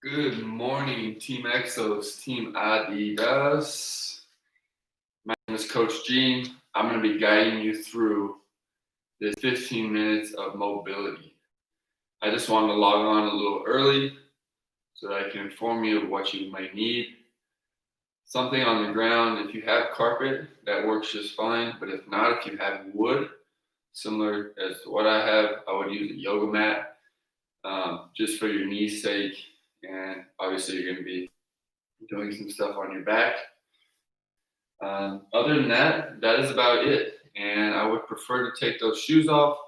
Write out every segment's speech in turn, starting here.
Good morning, Team EXOS, Team Adidas. My name is Coach Gene. I'm going to be guiding you through this 15 minutes of mobility. I just wanted to log on a little early so that I can inform you of what you might need. Something on the ground. If you have carpet, that works just fine. But if not, if you have wood, similar as to what I have, I would use a yoga mat just for your knee's sake. And obviously you're going to be doing some stuff on your back. Other than that, that is about it. And I would prefer to take those shoes off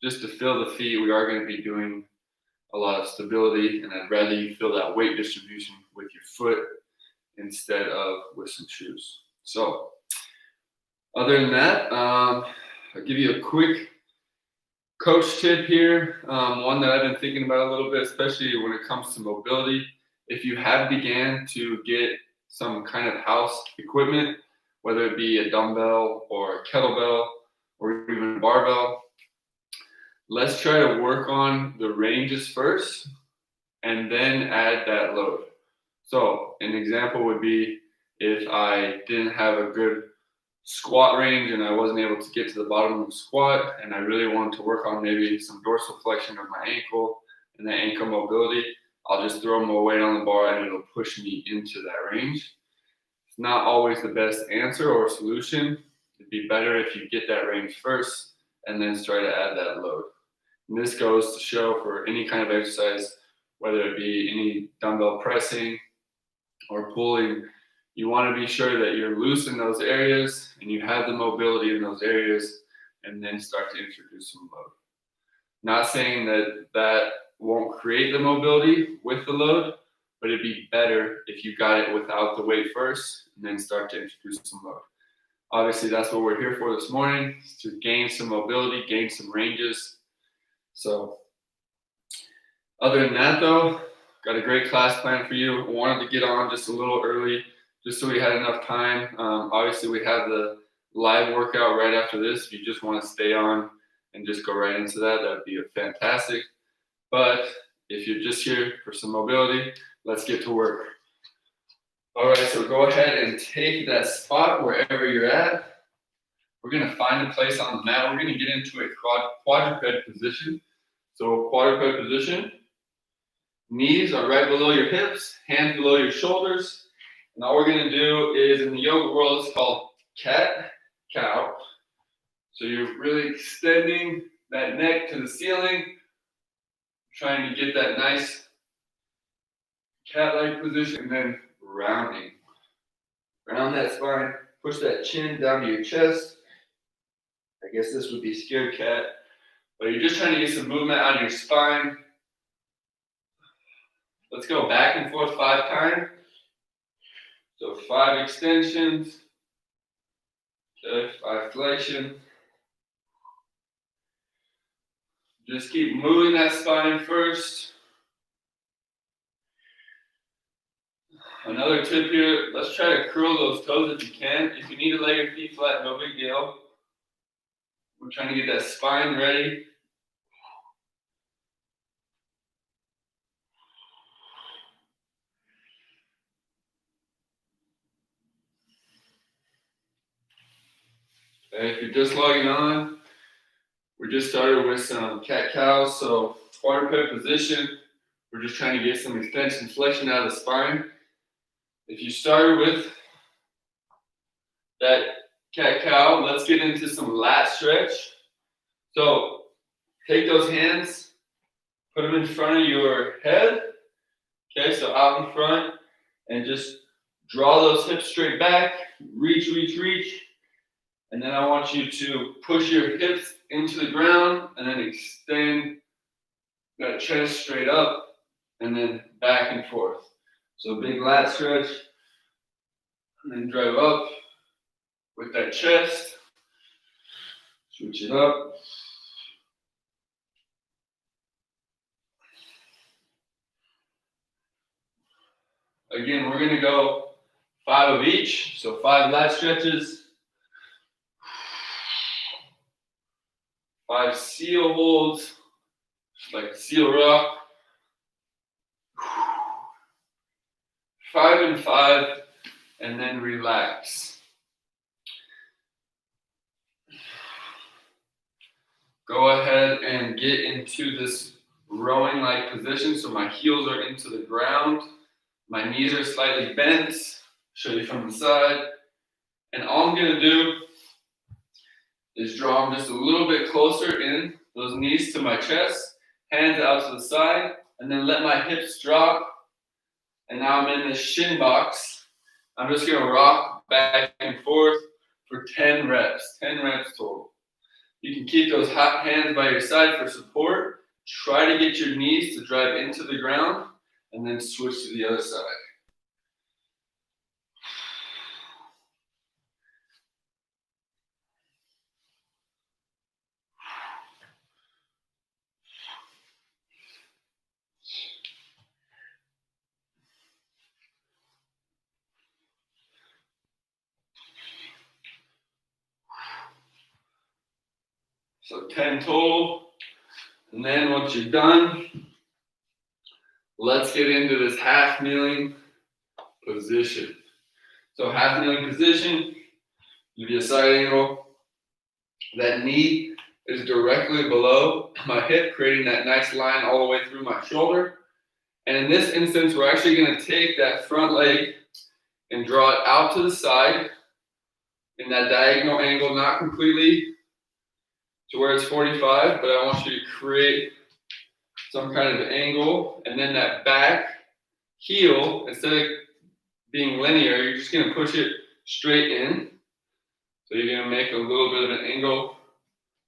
just to feel the feet. We are going to be doing a lot of stability, and I'd rather you feel that weight distribution with your foot instead of with some shoes. So other than that, I'll give you a quick coach tip here, one that I've been thinking about a little bit, especially when it comes to mobility. If you have began to get some kind of house equipment, whether it be a dumbbell or a kettlebell or even a barbell, let's try to work on the ranges first and then add that load. So an example would be if I didn't have a good squat range and I wasn't able to get to the bottom of the squat and I really wanted to work on maybe some dorsal flexion of my ankle and that ankle mobility, I'll just throw more weight on the bar and it'll push me into that range. It's not always the best answer or solution. It'd be better if you get that range first and then try to add that load. And this goes to show for any kind of exercise, whether it be any dumbbell pressing or pulling, you want to be sure that you're loose in those areas and you have the mobility in those areas, and then start to introduce some load. Not saying that that won't create the mobility with the load, but it'd be better if you got it without the weight first and then start to introduce some load. Obviously, that's what we're here for this morning, to gain some mobility, gain some ranges. So other than that though, got a great class plan for you. I wanted to get on just a little early, just so we had enough time. Obviously, we have the live workout right after this. If you just want to stay on and just go right into that, that'd be fantastic. But if you're just here for some mobility, let's get to work. All right, so go ahead and take that spot wherever you're at. We're going to find a place on the mat. We're going to get into a quadruped position. So quadruped position, knees are right below your hips, hands below your shoulders. And all we're going to do is, in the yoga world, it's called cat-cow. So you're really extending that neck to the ceiling, trying to get that nice cat-like position, and then rounding. Round that spine, push that chin down to your chest. I guess this would be scared cat, but you're just trying to get some movement out of your spine. Let's go back and forth 5 times. So 5 extensions, okay, 5 flexion. Just keep moving that spine first. Another tip here, let's try to curl those toes if you can. If you need to lay your feet flat, no big deal. We're trying to get that spine ready. Okay, if you're just logging on, we just started with some cat-cows, so quadruped position. We're just trying to get some extension, flexion out of the spine. If you started with that cat-cow, let's get into some lat stretch. So take those hands, put them in front of your head. Okay, so out in front, and just draw those hips straight back, reach, reach, reach. And then I want you to push your hips into the ground and then extend that chest straight up and then back and forth. So big lat stretch, and then drive up with that chest. Switch it up. Again, we're going to go 5 of each. So 5 lat stretches. 5 seal holds, like seal rock. 5 and 5, and then relax. Go ahead and get into this rowing-like position. So my heels are into the ground. My knees are slightly bent. Show you from the side. And all I'm gonna do is draw them just a little bit closer in, those knees to my chest, hands out to the side, and then let my hips drop. And now I'm in this shin box. I'm just gonna rock back and forth for 10 reps total. You can keep those hands by your side for support. Try to get your knees to drive into the ground, and then switch to the other side. So 10 total. And then once you're done, let's get into this half kneeling position. So half kneeling position, give you a side angle. That knee is directly below my hip, creating that nice line all the way through my shoulder. And in this instance, we're actually gonna take that front leg and draw it out to the side in that diagonal angle, not completely to where it's 45, but I want you to create some kind of angle, and then that back heel, instead of being linear, you're just gonna push it straight in. So you're gonna make a little bit of an angle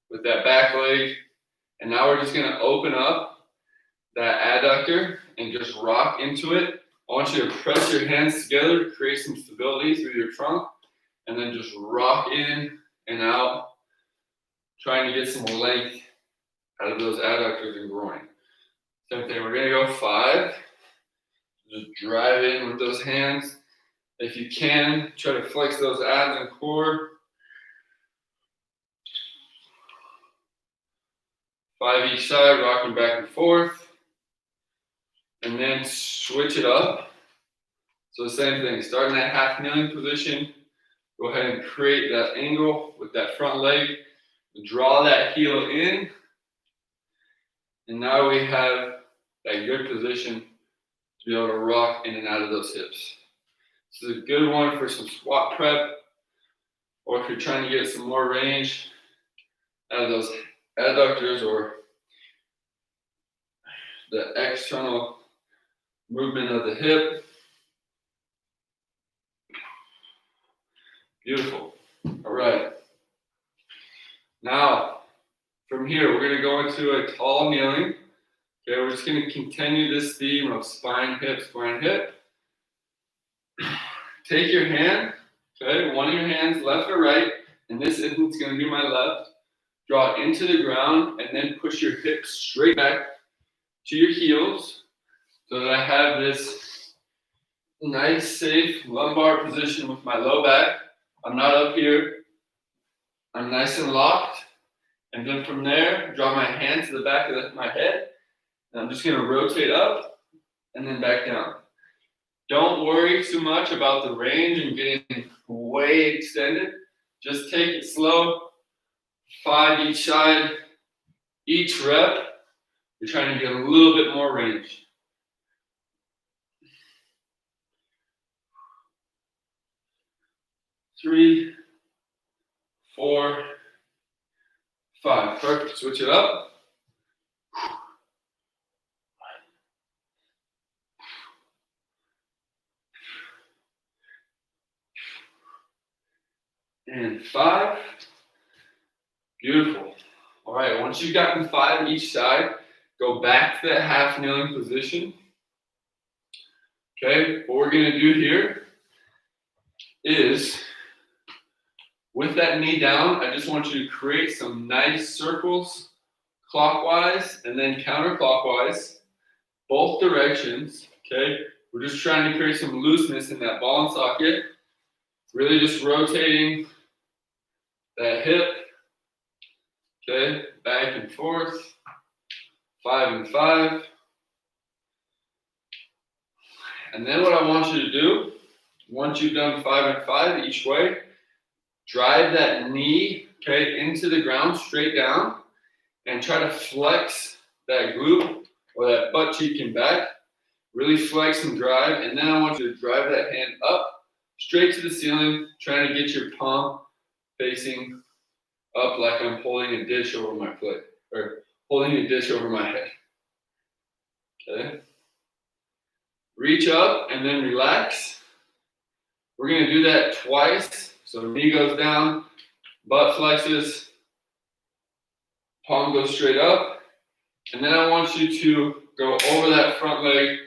with that back leg, and now we're just gonna open up that adductor and just rock into it. I want you to press your hands together to create some stability through your trunk, and then just rock in and out, trying to get some length out of those adductors and groin. Same thing, we're gonna go 5. Just drive in with those hands. If you can, try to flex those abs and core. 5 each side, rocking back and forth. And then switch it up. So the same thing, start in that half kneeling position. Go ahead and create that angle with that front leg. Draw that heel in. And now we have that good position to be able to rock in and out of those hips. This is a good one for some squat prep, or if you're trying to get some more range out of those adductors or the external movement of the hip. Beautiful. All right. Now, from here, we're going to go into a tall kneeling. Okay, we're just going to continue this theme of spine, hip, spine, hip. Take your hand, okay, one of your hands, left or right. In this instance, it's going to be my left. Draw it into the ground, and then push your hips straight back to your heels so that I have this nice, safe lumbar position with my low back. I'm not up here. I'm nice and locked. And then from there, draw my hand to the back of my head. And I'm just going to rotate up and then back down. Don't worry too much about the range and getting way extended. Just take it slow. 5 each side. Each rep, you're trying to get a little bit more range. 3, 4, 5. Perfect. Switch it up. And 5. Beautiful. All right, once you've gotten 5 each side, go back to that half kneeling position. Okay, what we're going to do here is, with that knee down, I just want you to create some nice circles clockwise and then counterclockwise, both directions. Okay, we're just trying to create some looseness in that ball and socket. Really just rotating that hip. Okay, back and forth. 5 and 5. And then what I want you to do, once you've done 5 and 5 each way, drive that knee, okay, into the ground, straight down, and try to flex that glute or that butt cheek and back. Really flex and drive, and then I want you to drive that hand up, straight to the ceiling, trying to get your palm facing up like I'm holding a dish over my plate, or holding a dish over my head. Okay? Reach up and then relax. We're going to do that twice. So knee goes down, butt flexes, palm goes straight up. And then I want you to go over that front leg,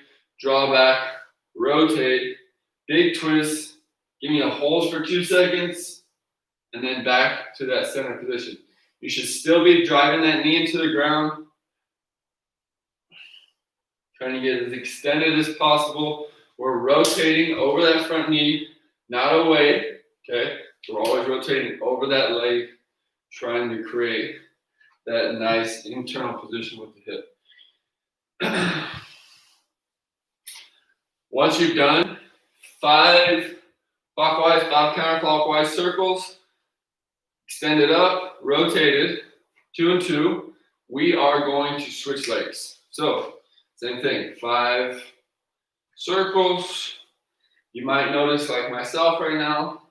draw back, rotate, big twist, give me a hold for 2 seconds, and then back to that center position. You should still be driving that knee into the ground, trying to get as extended as possible. We're rotating over that front knee, not away, okay? We're always rotating over that leg, trying to create that nice internal position with the hip. Once you've done 5 clockwise, 5 counterclockwise circles, extend it up, rotate it, 2 and 2, we are going to switch legs. So, same thing, 5 circles. You might notice, like myself right now,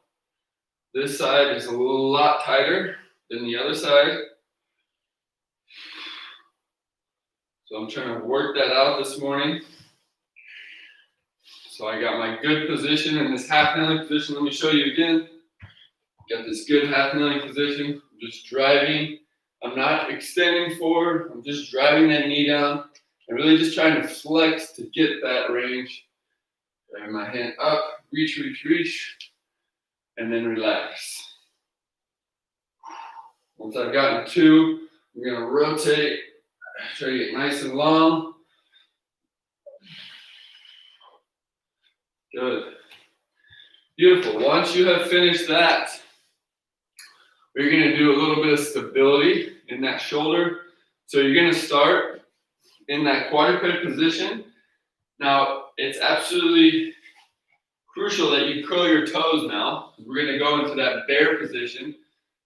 this side is a lot tighter than the other side. So I'm trying to work that out this morning. So I got my good position in this half kneeling position. Let me show you again. Got this good half kneeling position. I'm just driving. I'm not extending forward. I'm just driving that knee down and really just trying to flex to get that range. Driving my hand up, reach, reach, reach, and then relax. Once I've gotten 2, I'm going to rotate, try to get nice and long. Good. Beautiful. Once you have finished that, we're going to do a little bit of stability in that shoulder. So you're going to start in that quadruped position. Now, it's absolutely crucial that you curl your toes now. We're going to go into that bear position.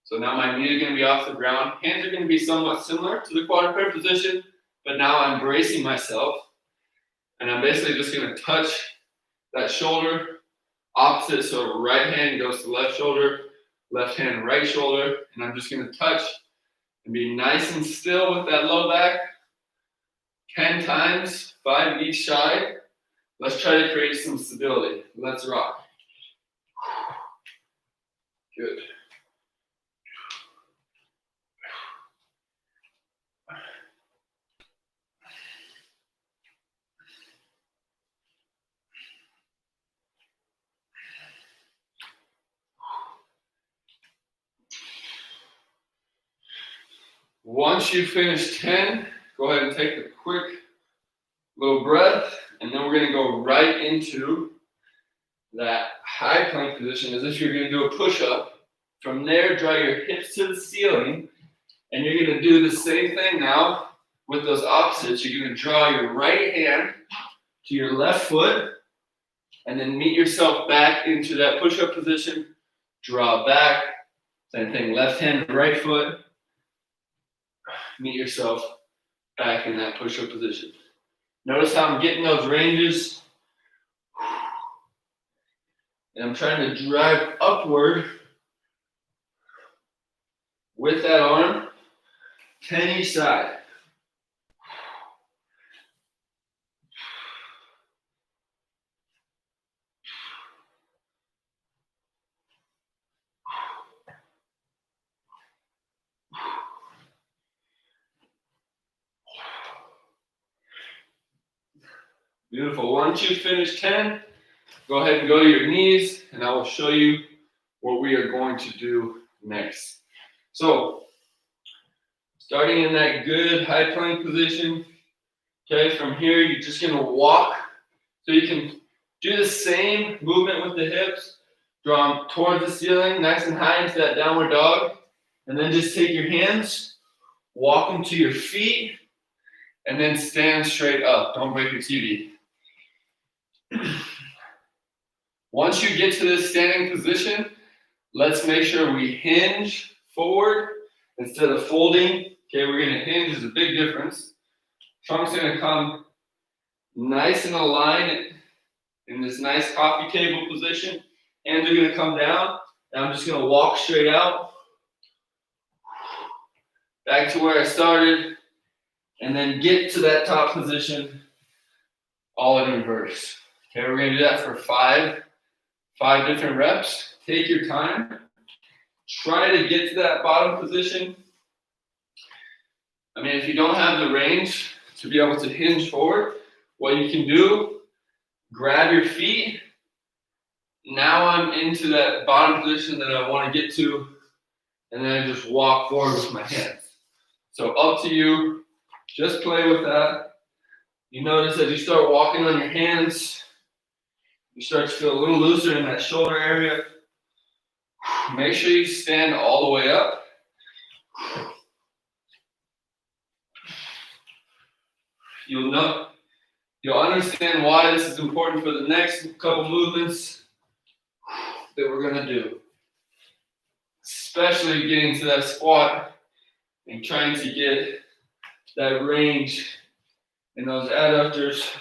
So now my knees are going to be off the ground. Hands are going to be somewhat similar to the quadruped position, but now I'm bracing myself. And I'm basically just going to touch that shoulder opposite. So right hand goes to left shoulder, left hand, right shoulder. And I'm just going to touch and be nice and still with that low back. 10 times, 5 each side. Let's try to create some stability. Let's rock. Good. Once you finish 10, go ahead and take a quick little breath, and then we're going to go right into that high plank position as if you're going to do a push-up. From there, draw your hips to the ceiling, and you're going to do the same thing now with those opposites. You're going to draw your right hand to your left foot, and then meet yourself back into that push-up position. Draw back. Same thing, left hand, right foot. Meet yourself back in that push-up position. Notice how I'm getting those ranges. And I'm trying to drive upward with that arm, 10 each side. Beautiful. Once you finish 10, go ahead and go to your knees, and I will show you what we are going to do next. So, starting in that good high plank position, okay, from here, you're just going to walk. So you can do the same movement with the hips, draw them towards the ceiling, nice and high into that downward dog, and then just take your hands, walk them to your feet, and then stand straight up. Don't break your TV. Once you get to this standing position, let's make sure we hinge forward instead of folding. Okay, we're gonna hinge, is a big difference. Trunk's gonna come nice and aligned in this nice coffee table position. Hands are gonna come down, and I'm just gonna walk straight out. Back to where I started, and then get to that top position, all in reverse. Okay, we're gonna do that for five different reps. Take your time. Try to get to that bottom position. I mean, if you don't have the range to be able to hinge forward, what you can do, grab your feet. Now I'm into that bottom position that I want to get to, and then I just walk forward with my hands. So up to you, just play with that. You notice as you start walking on your hands, you start to feel a little looser in that shoulder area. Make sure you stand all the way up. You'll understand why this is important for the next couple movements that we're gonna do. Especially getting to that squat and trying to get that range in those adductors.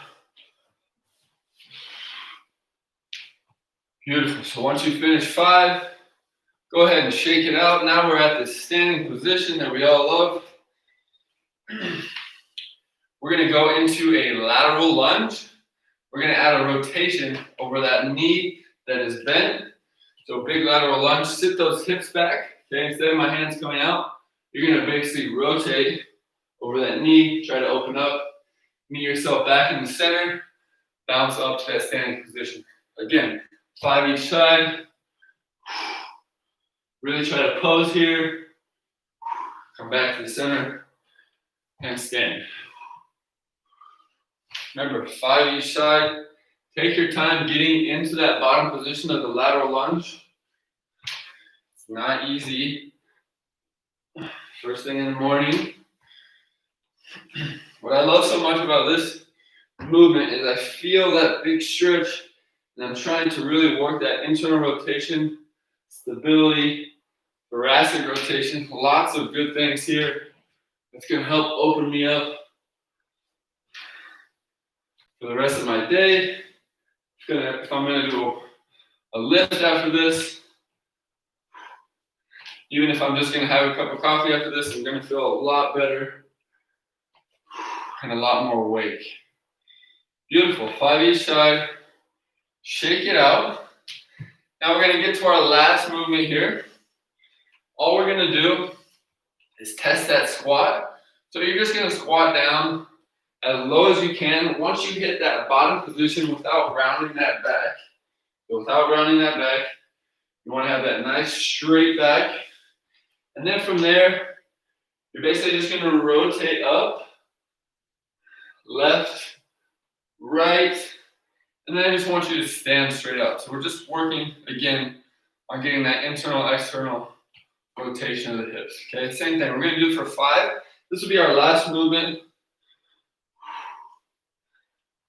Beautiful. So once you finish 5, go ahead and shake it out. Now we're at this standing position that we all love. We're going to go into a lateral lunge. We're going to add a rotation over that knee that is bent. So big lateral lunge. Sit those hips back. Okay, instead of my hands coming out, you're going to basically rotate over that knee. Try to open up. Meet yourself back in the center. Bounce up to that standing position. Again, 5 each side. Really try to pose here. Come back to the center and stand. Remember, 5 each side. Take your time getting into that bottom position of the lateral lunge. It's not easy. First thing in the morning. What I love so much about this movement is I feel that big stretch, and I'm trying to really work that internal rotation, stability, thoracic rotation. Lots of good things here. It's going to help open me up for the rest of my day. If I'm going to do a lift after this, even if I'm just going to have a cup of coffee after this, I'm going to feel a lot better and a lot more awake. Beautiful. 5 each side. Shake it out. Now we're going to get to our last movement here. All we're going to do is test that squat. So you're just going to squat down as low as you can. Once you hit that bottom position without rounding that back. So without rounding that back, you want to have that nice straight back. And then from there, you're basically just going to rotate up, left, right, and then I just want you to stand straight up. So we're just working, again, on getting that internal, external rotation of the hips. Okay, same thing. We're going to do it for 5. This will be our last movement.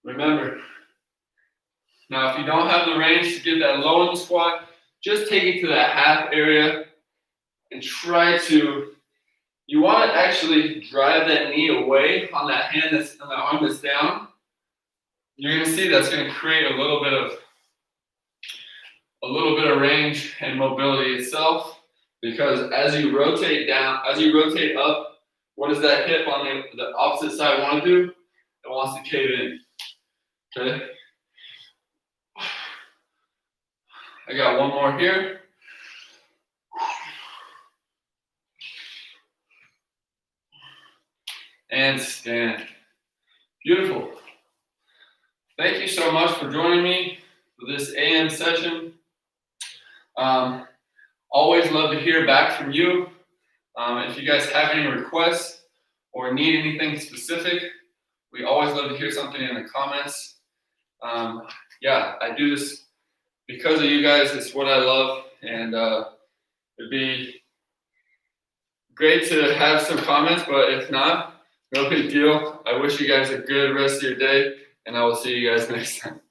Remember, now if you don't have the range to get that low in the squat, just take it to that half area and try to, you want to actually drive that knee away on that hand that's on the arm that's down. You're going to see that's going to create a little bit of range and mobility itself, because as you rotate down, as you rotate up, what does that hip on the opposite side want to do? It wants to cave in. Okay. I got one more here. And stand. Beautiful. Thank you so much for joining me for this AM session. Always love to hear back from you. If you guys have any requests or need anything specific, we always love to hear something in the comments. Yeah, I do this because of you guys. It's what I love, and it'd be great to have some comments, but if not, no big deal. I wish you guys a good rest of your day, and I will see you guys next time.